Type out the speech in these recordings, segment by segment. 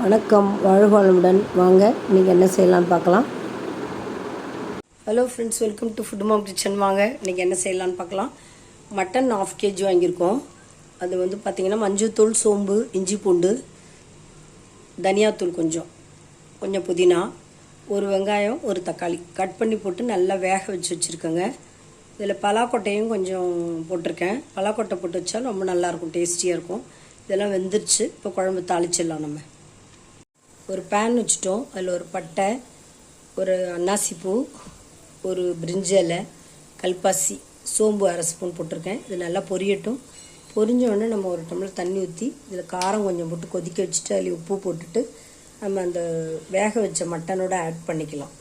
வணக்கம், வாழ்க வளமுடன். வாங்க இன்றைக்கி என்ன செய்யலான்னு பார்க்கலாம். Hello friends, welcome to food mom kitchen. வாங்க இன்றைக்கி என்ன செய்யலான்னு பார்க்கலாம். மட்டன் 1/2 kg வாங்கியிருக்கோம். அது வந்து பார்த்திங்கன்னா மஞ்சள்தூள், சோம்பு, இஞ்சி பூண்டு, தனியாத்தூள், கொஞ்சம் புதினா, ஒரு வெங்காயம், ஒரு தக்காளி கட் பண்ணி போட்டு நல்லா வேக வச்சுருக்கேங்க. இதில் பலாக்கொட்டையும் கொஞ்சம் போட்டிருக்கேன். பலாக்கொட்டை போட்டு வச்சா ரொம்ப நல்லாயிருக்கும், டேஸ்டியாக இருக்கும். இதெல்லாம் வெந்துருச்சு. இப்போ குழம்பு தாளிச்சிடலாம். நம்ம ஒரு பேன் வச்சுட்டோம். அதில் ஒரு பட்டை, ஒரு அன்னாசிப்பூ, ஒரு பிரிஞ்சி இலை, கல்பாசி, சோம்பு 1/2 ஸ்பூன் போட்டிருக்கேன். இது நல்லா பொரியட்டும். பொரிஞ்ச உடனே நம்ம ஒரு டம்ளர் தண்ணி ஊற்றி இதில் காரம் கொஞ்சம் போட்டு கொதிக்க வச்சுட்டு அதில் உப்பு போட்டுட்டு நம்ம அந்த வேக வச்ச மட்டனோட ஆட் பண்ணிக்கலாம்.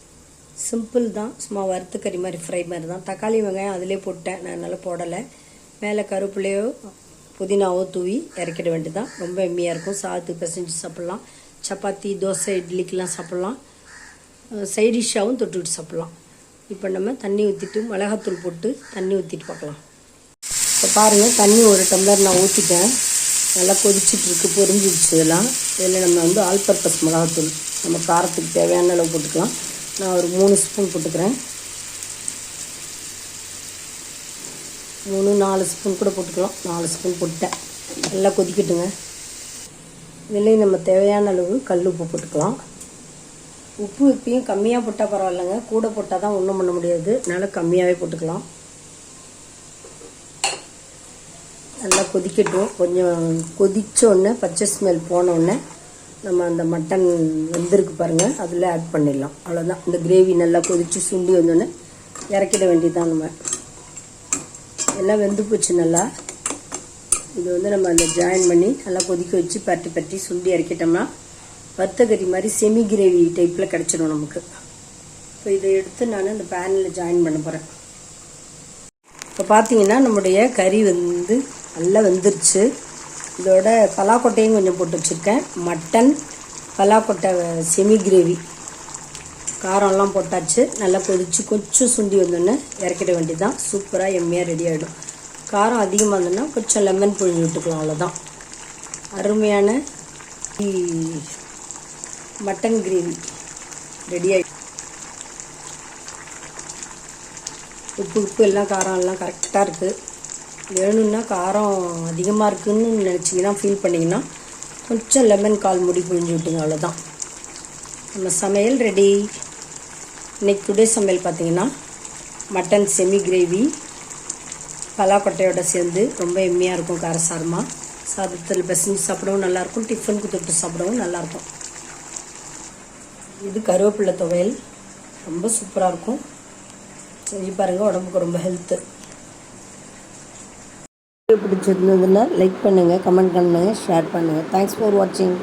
சிம்பிள் தான், சும்மா வறுத்து கறி மாதிரி ஃப்ரை மாதிரி தான். தக்காளி வெங்காயம் அதிலே போட்டேன், நான் நல்லா போடலை. மேலே கருவேப்பிலையோ புதினாவோ தூவி இறக்கிட வேண்டியதான். ரொம்ப எம்மியாக இருக்கும். சாதத்துக்கு பிசைஞ்சு சாப்பிட்லாம். சப்பாத்தி, தோசை, இட்லிக்கெலாம் சாப்பிட்லாம். சைட் டிஷ்ஷாகவும் தொட்டுக்கிட்டு சாப்பிட்லாம். இப்போ நம்ம தண்ணி ஊற்றிட்டு மிளகாத்தூள் போட்டு தண்ணி ஊற்றிட்டு பார்க்கலாம். இப்போ பாருங்கள், தண்ணி ஒரு டம்ளர் நான் ஊற்றிட்டேன். நல்லா கொதிச்சிட்ருக்கு, பொரிஞ்சிடுச்சு. இதெல்லாம் இதில் நம்ம வந்து ஆல் பர்பஸ் மிளகாத்தூள் நம்ம காரத்துக்கு தேவையான அளவு போட்டுக்கலாம். நான் ஒரு 3 ஸ்பூன் போட்டுக்கிறேன். 3-4 ஸ்பூன் கூட போட்டுக்கலாம். 4 ஸ்பூன் போட்டேன். நல்லா கொதிக்கட்டுங்க. இதுலேயும் நம்ம தேவையான அளவு கல் உப்பு போட்டுக்கலாம். உப்பு இப்பயும் கம்மியாக போட்டால் பரவாயில்லைங்க, கூட போட்டால் தான் ஒன்றும் பண்ண முடியாது. அதனால் கம்மியாகவே போட்டுக்கலாம். நல்லா கொதிக்கட்டும். கொஞ்சம் கொதித்தோடனே பச்சை ஸ்மெல் போனோடனே நம்ம அந்த மட்டன் வெந்திருக்கு பாருங்கள், அதில் ஆட் பண்ணிடலாம். அவ்வளோதான். இந்த கிரேவி நல்லா கொதித்து சுண்டி வந்தோடனே இறக்கிட வேண்டியதுதான். நம்ம எல்லாம் வெந்து போச்சு நல்லா. இது வந்து நம்ம அதில் ஜாயின் பண்ணி நல்லா கொதிக்க வச்சு பரட்டி சுண்டி இறக்கிட்டோம்னா வறுத்த கறி மாதிரி செமி கிரேவி டைப்பில் கிடச்சிடும் நமக்கு. இப்போ இதை எடுத்து நான் அந்த பேனில் ஜாயின் பண்ண போகிறேன். இப்போ பார்த்தீங்கன்னா நம்முடைய கறி வந்து நல்லா வெந்துருச்சு. இதோட பலாக்கொட்டையும் கொஞ்சம் போட்டு வச்சுருக்கேன். மட்டன் பலாக்கொட்டை செமி கிரேவி காரம்லாம் போட்டாச்சு. நல்லா கொதித்து கொஞ்சம் சுண்டி வந்தோடனே இறக்கிட வேண்டியதுதான். சூப்பராக எம்மியாக ரெடி ஆகிடும். காரம் அதிகமாக இருந்ததுன்னா கொஞ்சம் லெமன் புழிஞ்சு விட்டுக்கலாம். அவ்வளோதான். அருமையான மட்டன் கிரேவி ரெடி ஆகிடும். உப்பு எல்லாம் காரம் எல்லாம் கரெக்டாக இருக்குது. வேணும்னா காரம் அதிகமாக இருக்குதுன்னு நினச்சிங்கன்னா, ஃபீல் பண்ணிங்கன்னா கொஞ்சம் லெமன் கால் முடி புழிஞ்சு விட்டுங்க. அவ்வளோதான். நம்ம சமையல் ரெடி. இன்றைக்கி டுடே சமையல் பார்த்திங்கன்னா மட்டன் செமி கிரேவி பலாக்கொட்டையோடு சேர்ந்து ரொம்ப எம்மியாக இருக்கும். காரசாரமாக சாதத்தில் பிசைஞ்சு சாப்பிடவும் நல்லாயிருக்கும். டிஃபனுக்கு தொட்டு சாப்பிடவும் நல்லாயிருக்கும். இது கருவேப்பிலை துவையல் ரொம்ப சூப்பராக இருக்கும். செஞ்சு பாருங்கள், உடம்புக்கு ரொம்ப ஹெல்த்து. பிடிச்சிருந்ததுன்னா லைக் பண்ணுங்கள், கமெண்ட் பண்ணுங்கள், ஷேர் பண்ணுங்கள். தேங்க்ஸ் ஃபார் வாட்சிங்.